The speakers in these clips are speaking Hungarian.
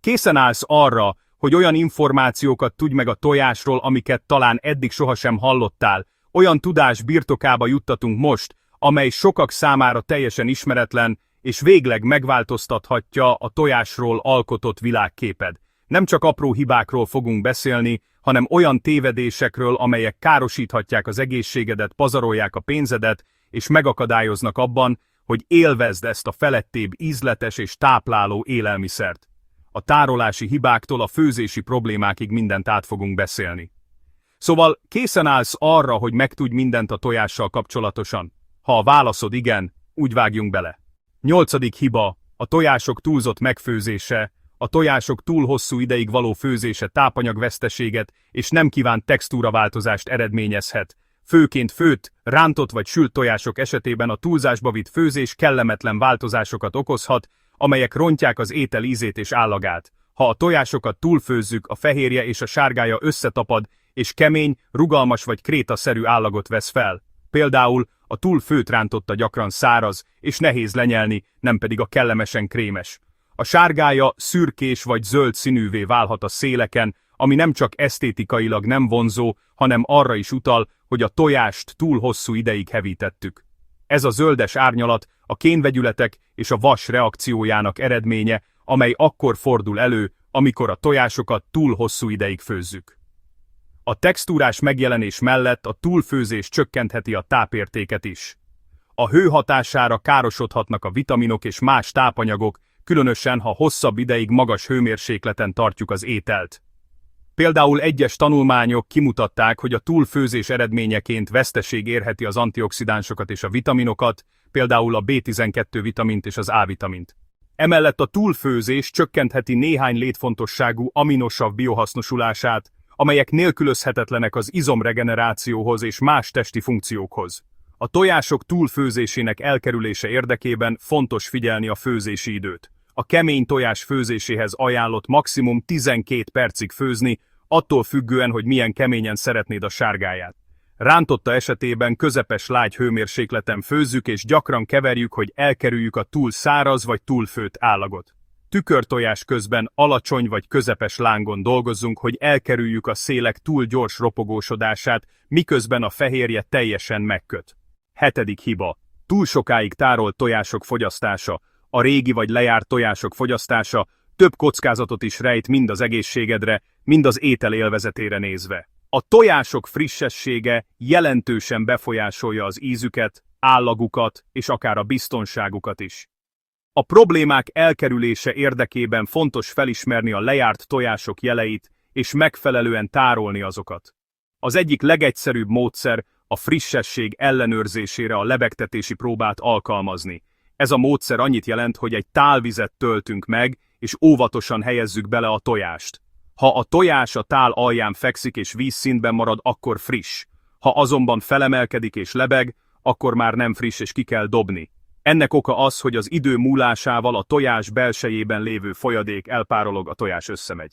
Készen állsz arra, hogy olyan információkat tudj meg a tojásról, amiket talán eddig sohasem hallottál. Olyan tudás birtokába juttatunk most, amely sokak számára teljesen ismeretlen, és végleg megváltoztathatja a tojásról alkotott világképed. Nem csak apró hibákról fogunk beszélni, hanem olyan tévedésekről, amelyek károsíthatják az egészségedet, pazarolják a pénzedet, és megakadályoznak abban, hogy élvezd ezt a felettébb ízletes és tápláló élelmiszert. A tárolási hibáktól a főzési problémákig mindent át fogunk beszélni. Szóval készen állsz arra, hogy megtudj mindent a tojással kapcsolatosan? Ha a válaszod igen, úgy vágjunk bele. 8. hiba, a tojások túlzott megfőzése. A tojások túl hosszú ideig való főzése tápanyagveszteséget és nem kívánt textúraváltozást eredményezhet. Főként főtt, rántott vagy sült tojások esetében a túlzásba vitt főzés kellemetlen változásokat okozhat, amelyek rontják az étel ízét és állagát. Ha a tojásokat túlfőzzük, a fehérje és a sárgája összetapad, és kemény, rugalmas vagy krétaszerű állagot vesz fel. Például a túl főtt rántotta gyakran száraz, és nehéz lenyelni, nem pedig a kellemesen krémes. A sárgája szürkés vagy zöld színűvé válhat a széleken, ami nem csak esztétikailag nem vonzó, hanem arra is utal, hogy a tojást túl hosszú ideig hevítettük. Ez a zöldes árnyalat a kénvegyületek és a vas reakciójának eredménye, amely akkor fordul elő, amikor a tojásokat túl hosszú ideig főzzük. A textúrás megjelenés mellett a túlfőzés csökkentheti a tápértéket is. A hő hatására károsodhatnak a vitaminok és más tápanyagok, különösen ha hosszabb ideig magas hőmérsékleten tartjuk az ételt. Például egyes tanulmányok kimutatták, hogy a túlfőzés eredményeként veszteség érheti az antioxidánsokat és a vitaminokat, például a B12 vitamint és az A-vitamint. Emellett a túlfőzés csökkentheti néhány létfontosságú aminosav biohasznosulását, amelyek nélkülözhetetlenek az izomregenerációhoz és más testi funkciókhoz. A tojások túlfőzésének elkerülése érdekében fontos figyelni a főzési időt. A kemény tojás főzéséhez ajánlott maximum 12 percig főzni, attól függően, hogy milyen keményen szeretnéd a sárgáját. Rántotta esetében közepes lágy hőmérsékleten főzzük és gyakran keverjük, hogy elkerüljük a túl száraz vagy túlfőtt állagot. Tükörtojás közben alacsony vagy közepes lángon dolgozzunk, hogy elkerüljük a szélek túl gyors ropogósodását, miközben a fehérje teljesen megköt. 7. hiba. Túl sokáig tárolt tojások fogyasztása. A régi vagy lejárt tojások fogyasztása több kockázatot is rejt mind az egészségedre, mind az étel élvezetére nézve. A tojások frissessége jelentősen befolyásolja az ízüket, állagukat és akár a biztonságukat is. A problémák elkerülése érdekében fontos felismerni a lejárt tojások jeleit és megfelelően tárolni azokat. Az egyik legegyszerűbb módszer a frissesség ellenőrzésére a lebegtetési próbát alkalmazni. Ez a módszer annyit jelent, hogy egy tálvizet töltünk meg, és óvatosan helyezzük bele a tojást. Ha a tojás a tál alján fekszik és vízszintben marad, akkor friss. Ha azonban felemelkedik és lebeg, akkor már nem friss és ki kell dobni. Ennek oka az, hogy az idő múlásával a tojás belsejében lévő folyadék elpárolog, a tojás összemegy.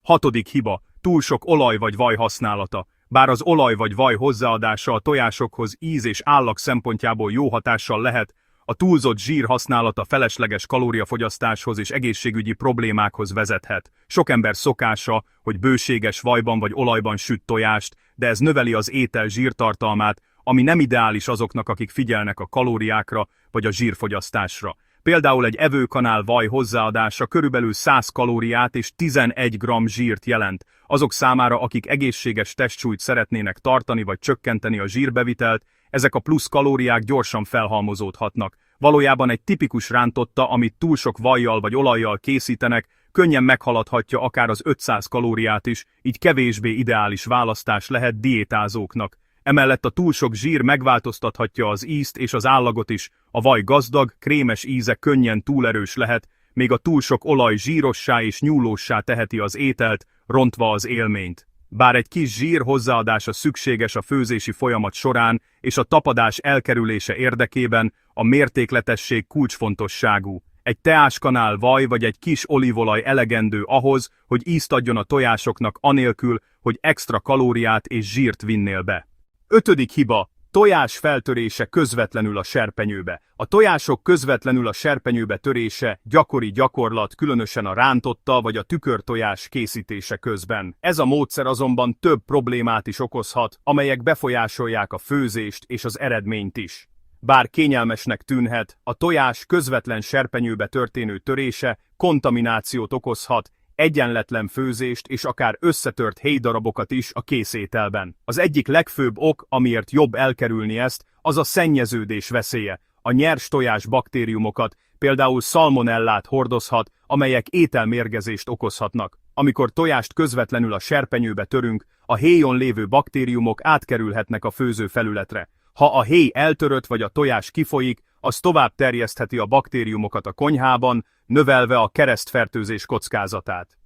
6. hiba. Túl sok olaj vagy vaj használata. Bár az olaj vagy vaj hozzáadása a tojásokhoz íz és állag szempontjából jó hatással lehet, a túlzott zsír használata felesleges kalóriafogyasztáshoz és egészségügyi problémákhoz vezethet. Sok ember szokása, hogy bőséges vajban vagy olajban süt tojást, de ez növeli az étel zsírtartalmát, ami nem ideális azoknak, akik figyelnek a kalóriákra vagy a zsírfogyasztásra. Például egy evőkanál vaj hozzáadása körülbelül 100 kalóriát és 11 g zsírt jelent. Azok számára, akik egészséges testsúlyt szeretnének tartani vagy csökkenteni a zsírbevitelt, ezek a plusz kalóriák gyorsan felhalmozódhatnak. Valójában egy tipikus rántotta, amit túl sok vajjal vagy olajjal készítenek, könnyen meghaladhatja akár az 500 kalóriát is, így kevésbé ideális választás lehet diétázóknak. Emellett a túl sok zsír megváltoztathatja az ízt és az állagot is, a vaj gazdag, krémes íze könnyen túlerős lehet, még a túl sok olaj zsírossá és nyúlóssá teheti az ételt, rontva az élményt. Bár egy kis zsír hozzáadása szükséges a főzési folyamat során és a tapadás elkerülése érdekében, a mértékletesség kulcsfontosságú. Egy teáskanál vaj vagy egy kis olívolaj elegendő ahhoz, hogy ízt adjon a tojásoknak anélkül, hogy extra kalóriát és zsírt vinnél be. 5. hiba. tojás feltörése közvetlenül a serpenyőbe. A tojások közvetlenül a serpenyőbe törése gyakori gyakorlat, különösen a rántotta vagy a tükörtojás készítése közben. Ez a módszer azonban több problémát is okozhat, amelyek befolyásolják a főzést és az eredményt is. Bár kényelmesnek tűnhet, a tojás közvetlen serpenyőbe történő törése kontaminációt okozhat, egyenletlen főzést és akár összetört héjdarabokat is a készételben. Az egyik legfőbb ok, amiért jobb elkerülni ezt, az a szennyeződés veszélye. A nyers tojás baktériumokat, például szalmonellát hordozhat, amelyek ételmérgezést okozhatnak. Amikor tojást közvetlenül a serpenyőbe törünk, a héjon lévő baktériumok átkerülhetnek a főzőfelületre. Ha a héj eltörött vagy a tojás kifolyik, az tovább terjesztheti a baktériumokat a konyhában, növelve a keresztfertőzés kockázatát.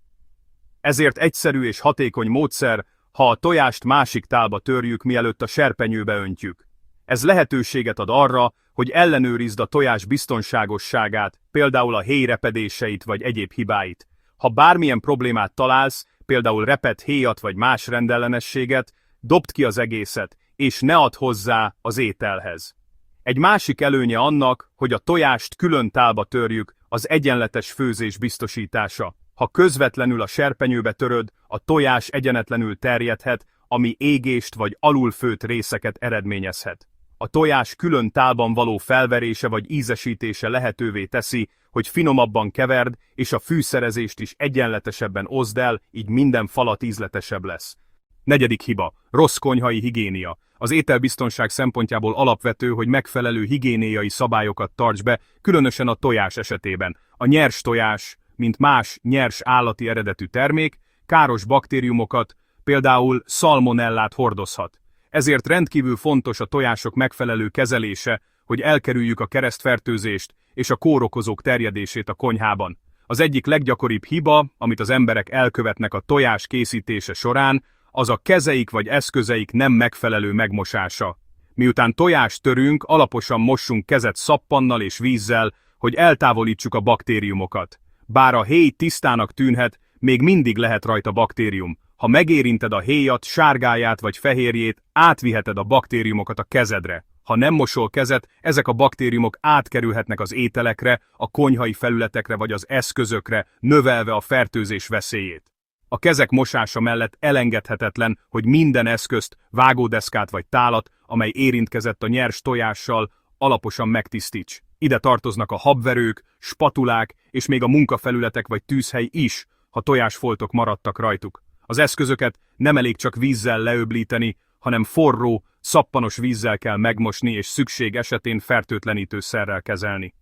Ezért egyszerű és hatékony módszer, ha a tojást másik tálba törjük, mielőtt a serpenyőbe öntjük. Ez lehetőséget ad arra, hogy ellenőrizd a tojás biztonságosságát, például a héj repedéseit vagy egyéb hibáit. Ha bármilyen problémát találsz, például repett héjat vagy más rendellenességet, dobd ki az egészet, és ne add hozzá az ételhez. Egy másik előnye annak, hogy a tojást külön tálba törjük, az egyenletes főzés biztosítása. Ha közvetlenül a serpenyőbe töröd, a tojás egyenetlenül terjedhet, ami égést vagy alulfőtt részeket eredményezhet. A tojás külön tálban való felverése vagy ízesítése lehetővé teszi, hogy finomabban keverd, és a fűszerezést is egyenletesebben oszd el, így minden falat ízletesebb lesz. Negyedik hiba: rossz konyhai higiénia. Az ételbiztonság szempontjából alapvető, hogy megfelelő higiéniai szabályokat tarts be, különösen a tojás esetében. A nyers tojás, mint más nyers állati eredetű termék, káros baktériumokat, például szalmonellát hordozhat. Ezért rendkívül fontos a tojások megfelelő kezelése, hogy elkerüljük a keresztfertőzést és a kórokozók terjedését a konyhában. Az egyik leggyakoribb hiba, amit az emberek elkövetnek a tojás készítése során, az a kezeik vagy eszközeik nem megfelelő megmosása. Miután tojást törünk, alaposan mossunk kezet szappannal és vízzel, hogy eltávolítsuk a baktériumokat. Bár a héj tisztának tűnhet, még mindig lehet rajta baktérium. Ha megérinted a héjat, sárgáját vagy fehérjét, átviheted a baktériumokat a kezedre. Ha nem mosol kezet, ezek a baktériumok átkerülhetnek az ételekre, a konyhai felületekre vagy az eszközökre, növelve a fertőzés veszélyét. A kezek mosása mellett elengedhetetlen, hogy minden eszközt, vágódeszkát vagy tálat, amely érintkezett a nyers tojással, alaposan megtisztíts. Ide tartoznak a habverők, spatulák és még a munkafelületek vagy tűzhely is, ha tojásfoltok maradtak rajtuk. Az eszközöket nem elég csak vízzel leöblíteni, hanem forró, szappanos vízzel kell megmosni és szükség esetén fertőtlenítőszerrel kezelni.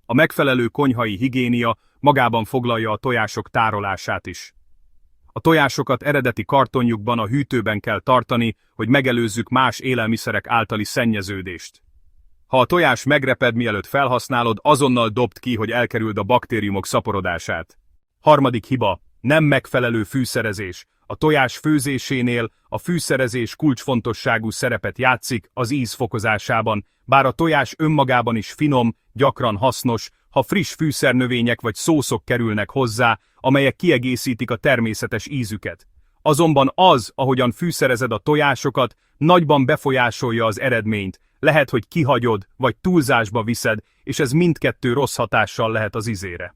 A megfelelő konyhai higiénia magában foglalja a tojások tárolását is. A tojásokat eredeti kartonjukban a hűtőben kell tartani, hogy megelőzzük más élelmiszerek általi szennyeződést. Ha a tojás megreped, mielőtt felhasználod, azonnal dobd ki, hogy elkerüld a baktériumok szaporodását. Harmadik hiba: nem megfelelő fűszerezés. A tojás főzésénél a fűszerezés kulcsfontosságú szerepet játszik az íz fokozásában, bár a tojás önmagában is finom, gyakran hasznos, ha friss fűszernövények vagy szószok kerülnek hozzá, amelyek kiegészítik a természetes ízüket. Azonban az, ahogyan fűszerezed a tojásokat, nagyban befolyásolja az eredményt, lehet, hogy kihagyod, vagy túlzásba viszed, és ez mindkettő rossz hatással lehet az ízére.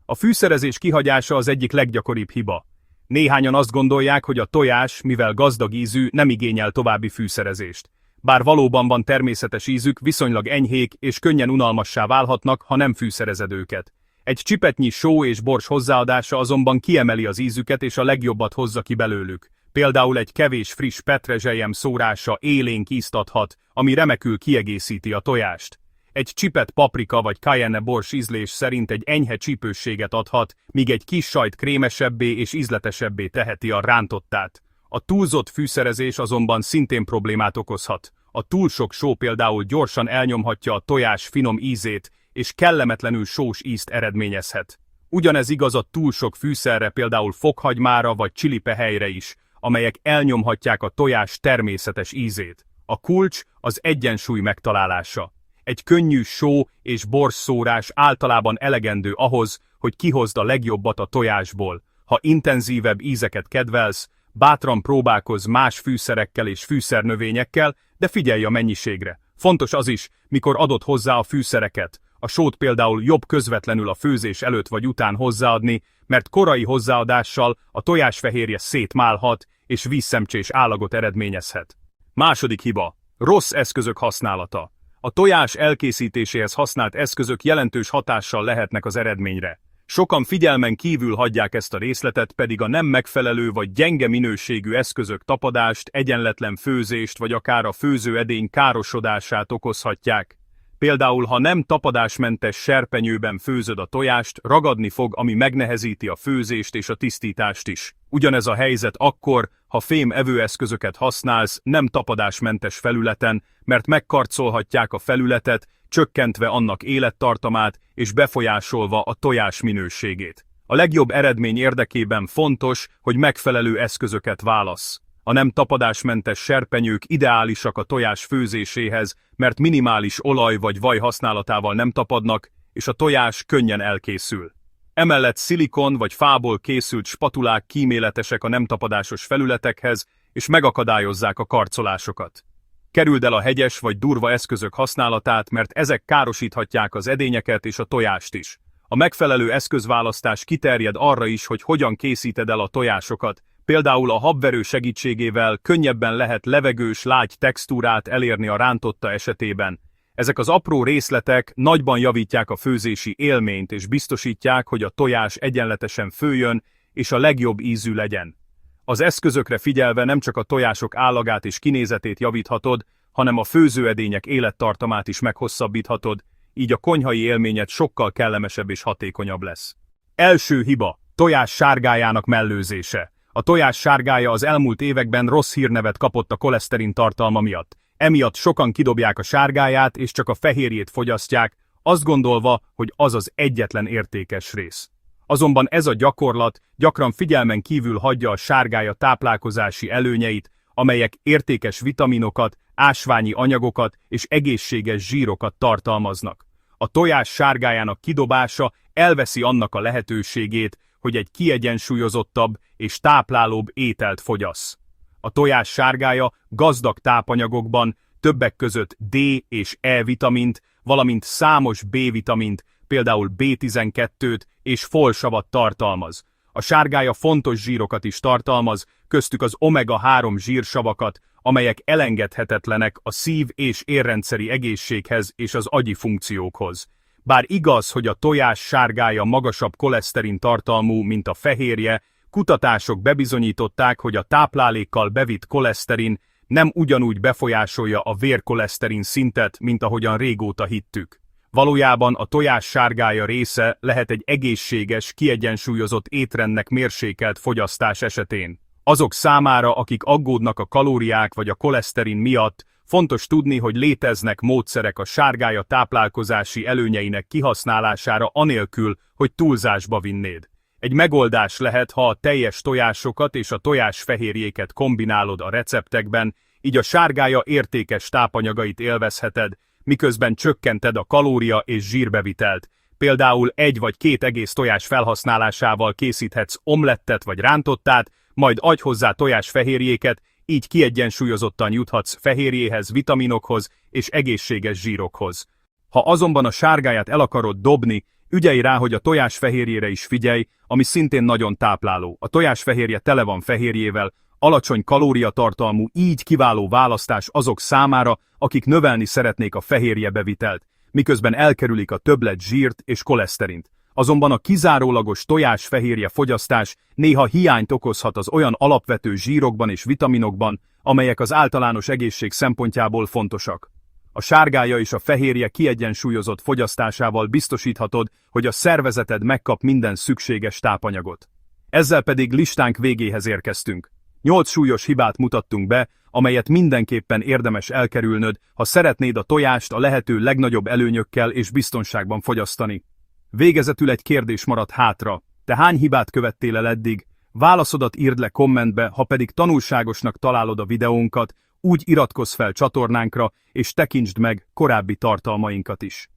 A fűszerezés kihagyása az egyik leggyakoribb hiba. Néhányan azt gondolják, hogy a tojás, mivel gazdag ízű, nem igényel további fűszerezést. Bár valóban van természetes ízük, viszonylag enyhék és könnyen unalmassá válhatnak, ha nem fűszerezed őket. Egy csipetnyi só és bors hozzáadása azonban kiemeli az ízüket és a legjobbat hozza ki belőlük. Például egy kevés friss petrezselyem szórása élénk ízt adhat, ami remekül kiegészíti a tojást. Egy csipet paprika vagy cayenne bors ízlés szerint egy enyhe csípősséget adhat, míg egy kis sajt krémesebbé és ízletesebbé teheti a rántottát. A túlzott fűszerezés azonban szintén problémát okozhat. A túl sok só például gyorsan elnyomhatja a tojás finom ízét, és kellemetlenül sós ízt eredményezhet. Ugyanez igaz a túl sok fűszerre, például fokhagymára vagy csilipehelyre is, amelyek elnyomhatják a tojás természetes ízét. A kulcs az egyensúly megtalálása. Egy könnyű só és borszórás általában elegendő ahhoz, hogy kihozd a legjobbat a tojásból. Ha intenzívebb ízeket kedvelsz, bátran próbálkozz más fűszerekkel és fűszernövényekkel, de figyelj a mennyiségre. Fontos az is, mikor adod hozzá a fűszereket. A sót például jobb közvetlenül a főzés előtt vagy után hozzáadni, mert korai hozzáadással a tojásfehérje szétmálhat és vízszemcsés állagot eredményezhet. Második hiba: rossz eszközök használata. A tojás elkészítéséhez használt eszközök jelentős hatással lehetnek az eredményre. Sokan figyelmen kívül hagyják ezt a részletet, pedig a nem megfelelő vagy gyenge minőségű eszközök tapadást, egyenletlen főzést vagy akár a főzőedény károsodását okozhatják. Például, ha nem tapadásmentes serpenyőben főzöd a tojást, ragadni fog, ami megnehezíti a főzést és a tisztítást is. Ugyanez a helyzet akkor, ha fém evőeszközöket használsz nem tapadásmentes felületen, mert megkarcolhatják a felületet, csökkentve annak élettartamát és befolyásolva a tojás minőségét. A legjobb eredmény érdekében fontos, hogy megfelelő eszközöket válassz. A nem tapadásmentes serpenyők ideálisak a tojás főzéséhez, mert minimális olaj vagy vaj használatával nem tapadnak, és a tojás könnyen elkészül. Emellett szilikon vagy fából készült spatulák kíméletesek a nem tapadásos felületekhez, és megakadályozzák a karcolásokat. Kerüld el a hegyes vagy durva eszközök használatát, mert ezek károsíthatják az edényeket és a tojást is. A megfelelő eszközválasztás kiterjed arra is, hogy hogyan készíted el a tojásokat. Például a habverő segítségével könnyebben lehet levegős, lágy textúrát elérni a rántotta esetében. Ezek az apró részletek nagyban javítják a főzési élményt és biztosítják, hogy a tojás egyenletesen főjön és a legjobb ízű legyen. Az eszközökre figyelve nem csak a tojások állagát és kinézetét javíthatod, hanem a főzőedények élettartamát is meghosszabbíthatod, így a konyhai élményed sokkal kellemesebb és hatékonyabb lesz. Első hiba: tojás sárgájának mellőzése. A tojás sárgája az elmúlt években rossz hírnevet kapott a koleszterin tartalma miatt. Emiatt sokan kidobják a sárgáját és csak a fehérjét fogyasztják, azt gondolva, hogy az az egyetlen értékes rész. Azonban ez a gyakorlat gyakran figyelmen kívül hagyja a sárgája táplálkozási előnyeit, amelyek értékes vitaminokat, ásványi anyagokat és egészséges zsírokat tartalmaznak. A tojás sárgájának kidobása elveszi annak a lehetőségét, hogy egy kiegyensúlyozottabb és táplálóbb ételt fogyasz. A tojás sárgája gazdag tápanyagokban, többek között D és E vitamint, valamint számos B-vitamint, például B12-t és folsavat tartalmaz. A sárgája fontos zsírokat is tartalmaz, köztük az omega-3 zsírsavakat, amelyek elengedhetetlenek a szív- és érrendszeri egészséghez és az agyi funkciókhoz. Bár igaz, hogy a tojás sárgája magasabb koleszterin tartalmú, mint a fehérje, kutatások bebizonyították, hogy a táplálékkal bevitt koleszterin nem ugyanúgy befolyásolja a vérkoleszterin szintet, mint ahogyan régóta hittük. Valójában a tojás sárgája része lehet egy egészséges, kiegyensúlyozott étrendnek mérsékelt fogyasztás esetén. Azok számára, akik aggódnak a kalóriák vagy a koleszterin miatt, fontos tudni, hogy léteznek módszerek a sárgája táplálkozási előnyeinek kihasználására anélkül, hogy túlzásba vinnéd. Egy megoldás lehet, ha a teljes tojásokat és a tojásfehérjéket kombinálod a receptekben, így a sárgája értékes tápanyagait élvezheted, miközben csökkented a kalória és zsírbevitelt. Például 1 vagy 2 egész tojás felhasználásával készíthetsz omlettet vagy rántottát, majd adj hozzá tojásfehérjéket, így kiegyensúlyozottan juthatsz fehérjéhez, vitaminokhoz és egészséges zsírokhoz. Ha azonban a sárgáját el akarod dobni, ügyelj rá, hogy a tojásfehérjére is figyelj, ami szintén nagyon tápláló. A tojásfehérje tele van fehérjével, alacsony kalóriatartalmú, így kiváló választás azok számára, akik növelni szeretnék a fehérjebevitelt, miközben elkerülik a többlet zsírt és koleszterint. Azonban a kizárólagos tojásfehérje fogyasztás néha hiányt okozhat az olyan alapvető zsírokban és vitaminokban, amelyek az általános egészség szempontjából fontosak. A sárgája és a fehérje kiegyensúlyozott fogyasztásával biztosíthatod, hogy a szervezeted megkap minden szükséges tápanyagot. Ezzel pedig listánk végéhez érkeztünk. 8 súlyos hibát mutattunk be, amelyet mindenképpen érdemes elkerülnöd, ha szeretnéd a tojást a lehető legnagyobb előnyökkel és biztonságban fogyasztani. Végezetül egy kérdés maradt hátra. Te hány hibát követtél el eddig? Válaszodat írd le kommentbe, ha pedig tanulságosnak találod a videónkat, úgy iratkozz fel csatornánkra, és tekintsd meg korábbi tartalmainkat is.